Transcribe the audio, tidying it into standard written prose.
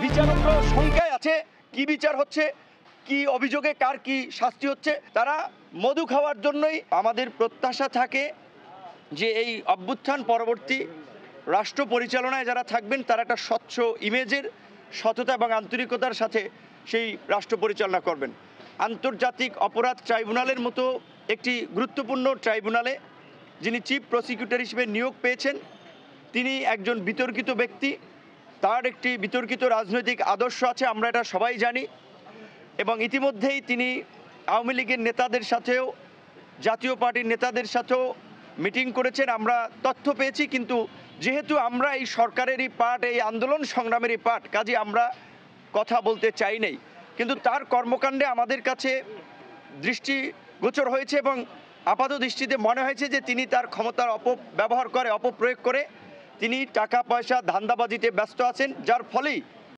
বিচারকরা শঙ্কায় আছে কি বিচার হচ্ছে, কি অভিযোগে কার কি শাস্তি হচ্ছে। তারা মধু খাওয়ার জন্যই। আমাদের প্রত্যাশা থাকে যে এই অভ্যুত্থান পরবর্তী রাষ্ট্র পরিচালনায় যারা থাকবেন তারা একটা স্বচ্ছ ইমেজের সততা এবং আন্তরিকতার সাথে সেই রাষ্ট্র পরিচালনা করবেন। আন্তর্জাতিক অপরাধ ট্রাইব্যুনালের মতো একটি গুরুত্বপূর্ণ ট্রাইব্যুনালে যিনি চিফ প্রসিকিউটর হিসেবে নিয়োগ পেয়েছেন তিনি একজন বিতর্কিত ব্যক্তি। তার একটি বিতর্কিত রাজনৈতিক আদর্শ আছে, আমরা এটা সবাই জানি। এবং ইতিমধ্যেই তিনি আওয়ামী লীগের নেতাদের সাথেও জাতীয় পার্টির নেতাদের সাথেও মিটিং করেছেন, আমরা তথ্য পেয়েছি। কিন্তু যেহেতু আমরা এই সরকারেরই পার্ট, এই আন্দোলন সংগ্রামেরই পার্ট, কাজে আমরা কথা বলতে চাই নাই। কিন্তু তার কর্মকাণ্ডে আমাদের কাছে দৃষ্টিগোচর হয়েছে এবং আপাত দৃষ্টিতে মনে হয়েছে যে তিনি তার ক্ষমতার অপব্যবহার করে, অপপ্রয়োগ করে তিনি টাকা পয়সা ধান্দাবাজিতে ব্যস্ত আছেন, যার ফলেই